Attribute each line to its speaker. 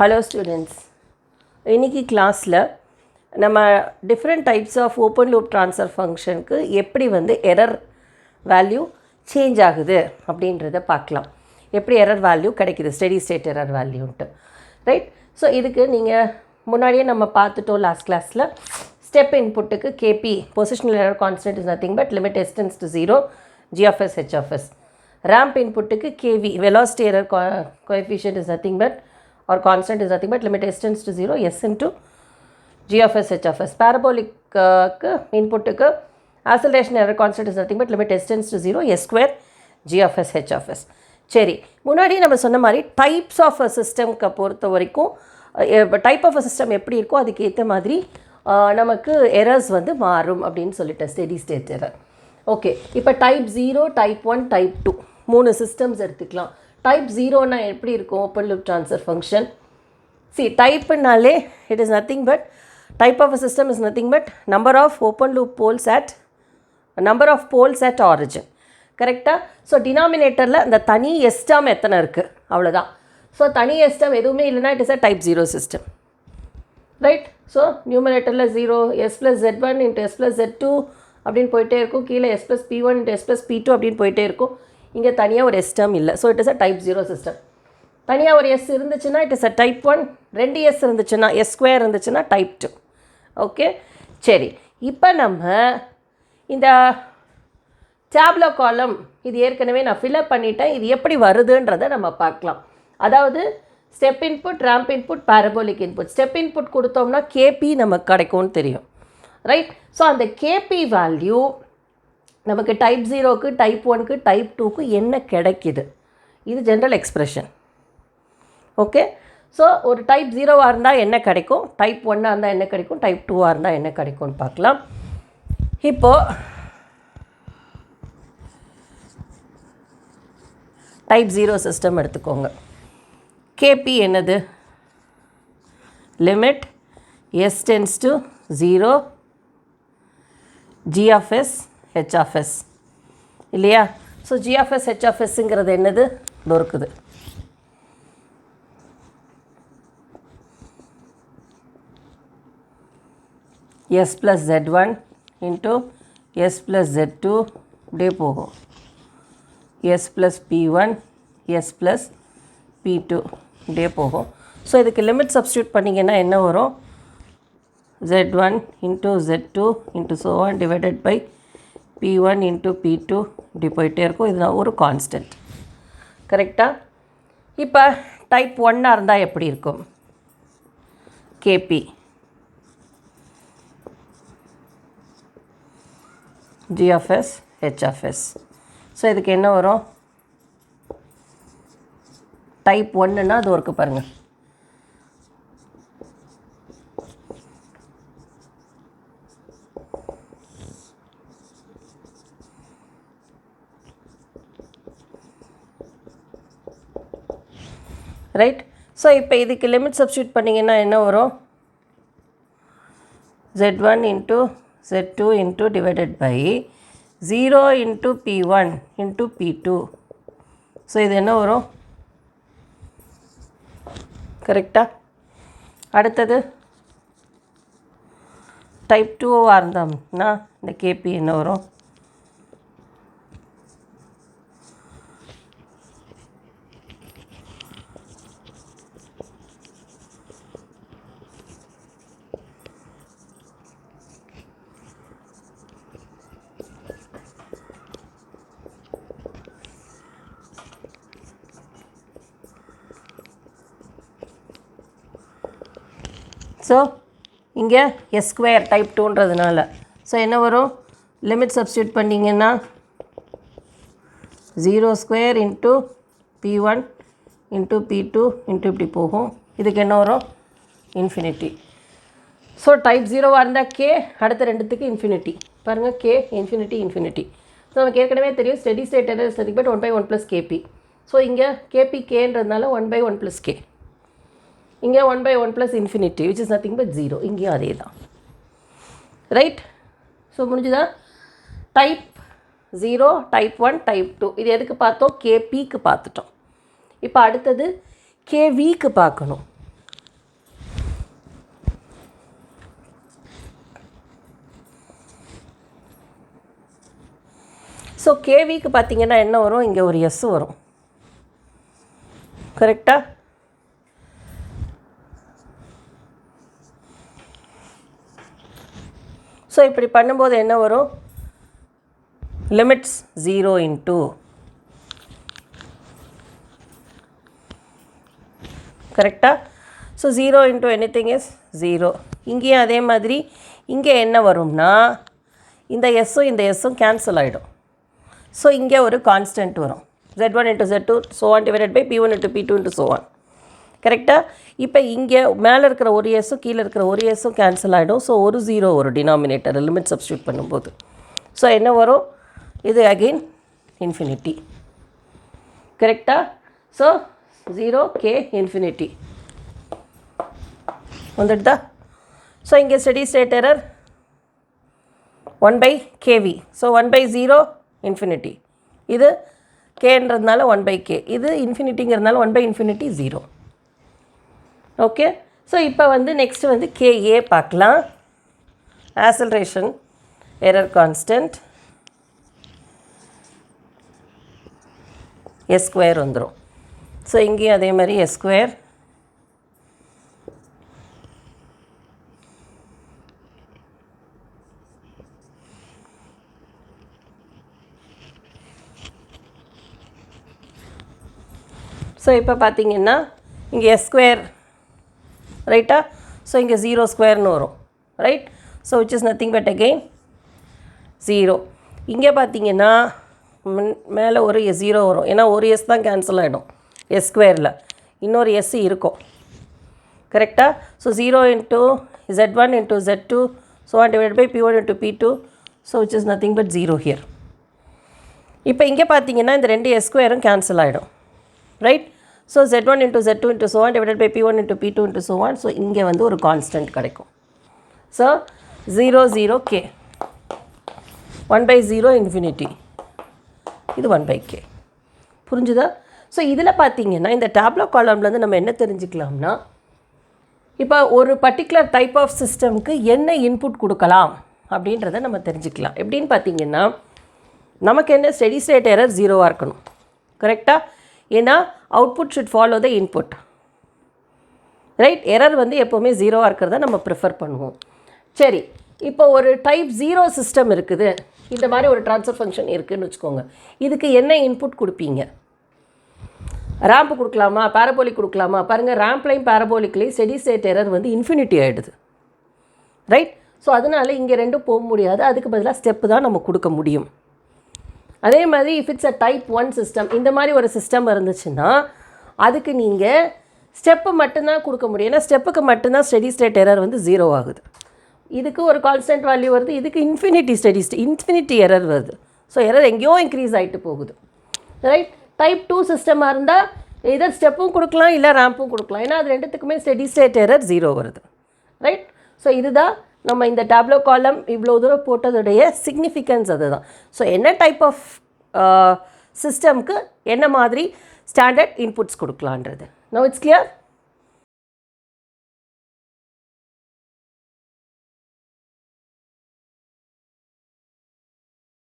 Speaker 1: Hello students. இன்னைக்கு கிளாஸில் நம்ம different types of open loop transfer ஃபங்க்ஷனுக்கு எப்படி எரர் வேல்யூ சேஞ்ச் ஆகுது அப்படின்றத பார்க்கலாம். எப்படி எரர் வேல்யூ கிடைக்குது, ஸ்டெடி ஸ்டேட் எரர் வேல்யூன்ட்டு, ரைட்? ஸோ இதுக்கு நீங்கள் முன்னாடியே நம்ம பார்த்துட்டோம் லாஸ்ட் கிளாஸில். ஸ்டெப் இன்புட்டுக்கு KP positional error constant is nothing but limit s tends to 0 g(s) h(s). Ramp இன்புட்டுக்கு KV velocity error coefficient is nothing but or constant is nothing but limit s tends to 0 s into g(s) h(s). Parabolic input acceleration error constant is nothing but limit s tends to 0 s square g(s) h(s). சரி, முன்னாடி நம்ம சொன்ன மாதிரி types of a சிஸ்டம்க்கு பொறுத்த வரைக்கும் type of a system எப்படி இருக்கோ அதுக்கு ஏற்ற மாதிரி நமக்கு எரர்ஸ் மாறும் அப்படின்னு சொல்லிட்டேன், ஸ்டெடி ஸ்டேட் எரர். ஓகே, இப்போ டைப் 0, டைப் 1, டைப் 2 3 சிஸ்டம்ஸ் எடுத்துக்கலாம். டைப் 0னா எப்படி இருக்கும் open loop transfer function? See, டைப்புனாலே it is nothing but type of a system is nothing but number of open loop poles at origin. கரெக்டாக? So டினாமினேட்டரில் அந்த தனி எஸ்டம் எத்தனை இருக்குது அவ்வளோதான். ஸோ தனி எஸ்டம் எதுவுமே இல்லைனா it is a type 0 system, right? So நியூமரேட்டரில் 0 s + z1 × s + z2 அப்படின்னு போயிட்டே இருக்கும். கீழே s + p1 × s + p2 அப்படின்னு போயிட்டே இருக்கும். இங்கே தனியாக ஒரு எஸ் டேர்ம் இல்லை. So it is a type 0 சிஸ்டம். தனியாக ஒரு எஸ் இருந்துச்சுன்னா it is a type 1. 2 S இருந்துச்சுன்னா எஸ் ஸ்கொயர் இருந்துச்சுன்னா டைப் 2. ஓகே, சரி. இப்போ நம்ம இந்த டேப்லோ காலம் இது ஏற்கனவே நான் ஃபில்அப் பண்ணிட்டேன். இது எப்படி வருதுன்றதை நம்ம பார்க்கலாம். அதாவது step input, ramp input, parabolic input. Step input கொடுத்தோம்னா கேபி நமக்கு கிடைக்கும்னு தெரியும், ரைட்? ஸோ அந்த கேபி வேல்யூ நமக்கு டைப் 0க்கு, டைப் 1க்கு, டைப் 2க்கு என்ன கிடைக்கிது? இது ஜென்ரல் எக்ஸ்ப்ரெஷன். ஓகே, ஸோ ஒரு டைப் 0வாக இருந்தால் என்ன கிடைக்கும், டைப் 1ஆக இருந்தால் என்ன கிடைக்கும், டைப் 2ஆக இருந்தால் என்ன கிடைக்கும்னு பார்க்கலாம். இப்போது டைப் 0 சிஸ்டம் எடுத்துக்கோங்க. கேபி என்னது? Limit s tends to 0 g(s) h(s) இல்லையா? ஸோ g(s) h(s)ங்கிறது என்னது? இருக்குது. s + z1 into s + z2 இப்படியே போகும். s + p1 s + p2 இப்படியே போகும். ஸோ இதுக்கு லிமிட் சப்ஸ்டியூட் பண்ணிங்கன்னா என்ன வரும்? z1 into z2 into so on divided by p1 into p2 இப்படி போயிட்டே இருக்கும். இதுதான் ஒரு கான்ஸ்டன்ட், கரெக்டாக? இப்போ டைப் 1ஆக இருந்தால் எப்படி இருக்கும்? KP g(s) h(s). ஸோ இதுக்கு என்ன வரும்? டைப் 1ன்னா அது ஒர்க்கு பாருங்கள். ரைட்? ஸோ இப்போ இதுக்கு லிமிட் சப்ஸ்டியூட் பண்ணிங்கன்னா என்ன வரும்? z1 into z2 into divided by 0 into p1 into p2. So இது என்ன வரும்? கரெக்டாக? அடுத்தது டைப் 2வாக இருந்தோம்னா இந்த கேபி என்ன வரும்? ஸோ இங்கே எஸ் ஸ்கொயர் டைப் 2ன்றதுனால ஸோ என்ன வரும்? லிமிட் சப்ஸ்டியூட் பண்ணிங்கன்னா 0 square into p1 into p2 into இப்படி போகும். இதுக்கு என்ன வரும்? இன்ஃபினிட்டி. ஸோ டைப் 0வாக இருந்தால் கே, அடுத்த ரெண்டுத்துக்கு இன்ஃபினிட்டி. பாருங்கள், கே இன்ஃபினிட்டி இன்ஃபினிட்டி. ஸோ நமக்கு ஏற்கனவே தெரியும் steady state error steady but 1/1 + kp. So இங்கே கேபி கேன்றதுனால 1/1 + k. இங்கே 1/1 + infinity which is nothing but 0. இங்கேயும் அதே தான், ரைட்? ஸோ முடிஞ்சுதா? டைப் 0, டைப் 1, டைப் 2 இது எதுக்கு பார்த்தோம்? கேபிக்கு பார்த்துட்டோம். இப்போ அடுத்தது கேவிக்கு பார்க்கணும். ஸோ கேவிக்கு பார்த்தீங்கன்னா என்ன வரும், இங்கே ஒரு எஸ் வரும். கரெக்டாக? ஸோ இப்படி பண்ணும்போது என்ன வரும், லிமிட்ஸ் 0 into கரெக்டாக. So 0 into anything is 0. இங்கேயும் அதே மாதிரி இங்கே என்ன வரும்னா இந்த எஸ்ஸும் இந்த எஸ்ஸும் கேன்சல் ஆகிடும். ஸோ இங்கே ஒரு கான்ஸ்டன்ட் வரும், z1 into z2 so on divided by p1 into p2 into so on. கரெக்டாக? இப்போ இங்கே மேலே இருக்கிற ஒரு எஸ்ஸும் கீழே இருக்கிற ஒரு எஸ்ஸும் கேன்சல் ஆகிடும். ஸோ ஒரு 0 ஒரு டினாமினேட்டர் லிமிட் சப்ஸ்டியூட் பண்ணும்போது. ஸோ என்ன வரும், இது அகெயின் இன்ஃபினிட்டி. கரெக்டாக? ஸோ 0 k இன்ஃபினிட்டி வந்துடுதா? ஸோ இங்கே steady state error 1/kv. So 1/0 infinity. இது கேன்றதுனால 1/k, இது இன்ஃபினிட்டிங்கிறதுனால 1/infinity 0. ஓகே. ஸோ இப்போ வந்து நெக்ஸ்ட் வந்து KA பார்க்கலாம். ஆக்சலரேஷன் எரர் கான்ஸ்டன்ட் s² வந்துடும். ஸோ இங்கேயும் அதே மாதிரி s². ஸோ இப்போ பார்த்தீங்கன்னா இங்கே s² ரைட்டா? ஸோ இங்கே 0² வரும், right? So which is nothing but again 0. இங்கே பார்த்தீங்கன்னா மேலே ஒரு 0 வரும், ஏன்னா ஒரு எஸ் தான் கேன்சல் ஆகிடும் s². இன்னொரு எஸ் இருக்கும். கரெக்டாக? So 0 into z1 into z2 so on divided by p1 into p2 so which is nothing but 0 here. இப்போ இங்கே பார்த்தீங்கன்னா இந்த ரெண்டு s²ம் கேன்சல் ஆகிடும், right? So z1 into z2 into so on divided by p1 into p2 into so on. So இங்கே வந்து ஒரு constant கிடைக்கும். ஸோ 0 0 k 1/0 இன்ஃபினிட்டி, இது 1/k. புரிஞ்சுதா? ஸோ இதில் பார்த்தீங்கன்னா இந்த டேப்லோ காலம்லேருந்து நம்ம என்ன தெரிஞ்சுக்கலாம்னா, இப்போ ஒரு பர்டிகுலர் டைப் ஆஃப் சிஸ்டம்க்கு என்ன இன்புட் கொடுக்கலாம் அப்படின்றத நம்ம தெரிஞ்சுக்கலாம். எப்படின்னு பார்த்தீங்கன்னா, நமக்கு என்ன ஸ்டெடி ஸ்டேட் எரர் 0வாக இருக்கணும். கரெக்டாக? ஏன்னா output should follow the input, right? Error வந்து எப்போவுமே 0வாக இருக்கிறத நம்ம ப்ரிஃபர் பண்ணுவோம். சரி, இப்போ ஒரு டைப் 0 சிஸ்டம் இருக்குது, இந்த மாதிரி ஒரு ட்ரான்ஸ்ஃபர் ஃபங்க்ஷன் இருக்குதுன்னு வச்சுக்கோங்க. இதுக்கு என்ன இன்புட் கொடுப்பீங்க? ரேம்ப் கொடுக்கலாமா, பேரபோலிக் கொடுக்கலாமா? பாருங்கள், ரேம்ப்லையும் பேரபோலிக்லேயும் ஸ்டெடி ஸ்டேட் எரர் வந்து இன்ஃபினிட்டி ஆகிடுது, ரைட்? ஸோ அதனால் இங்கே ரெண்டும் போக முடியாது, அதுக்கு பதிலாக ஸ்டெப்பு தான் நம்ம கொடுக்க முடியும். அதே மாதிரி if it's a type 1 system, இந்த மாதிரி ஒரு சிஸ்டம் இருந்துச்சுன்னா அதுக்கு நீங்கள் ஸ்டெப்பு மட்டும்தான் கொடுக்க முடியும். ஏன்னா ஸ்டெப்புக்கு மட்டும்தான் ஸ்டெடி ஸ்டேட் எரர் வந்து 0 ஆகுது. இதுக்கு ஒரு கான்ஸ்டன்ட் வேல்யூ வருது, இதுக்கு இன்ஃபினிட்டி எரர் வருது. ஸோ எரர் எங்கேயோ இன்க்ரீஸ் ஆகிட்டு போகுது, ரைட்? டைப் 2 சிஸ்டமாக இருந்தால் இதர் ஸ்டெப்பும் கொடுக்கலாம், இல்லை ரேம்பும் கொடுக்கலாம். ஏன்னா அது ரெண்டுத்துக்குமே ஸ்டெடி ஸ்டேட் எரர் 0 வருது, ரைட்? ஸோ இதுதான் நம்ம இந்த டேப்லோ காலம் இவ்வளோ தூரம் போட்டதுடைய சிக்னிஃபிகன்ஸ். அதுதான். ஸோ என்ன டைப் ஆஃப் சிஸ்டம்க்கு என்ன மாதிரி ஸ்டாண்டர்ட் இன்புட்ஸ் கொடுக்கலான்றது. Now it's clear.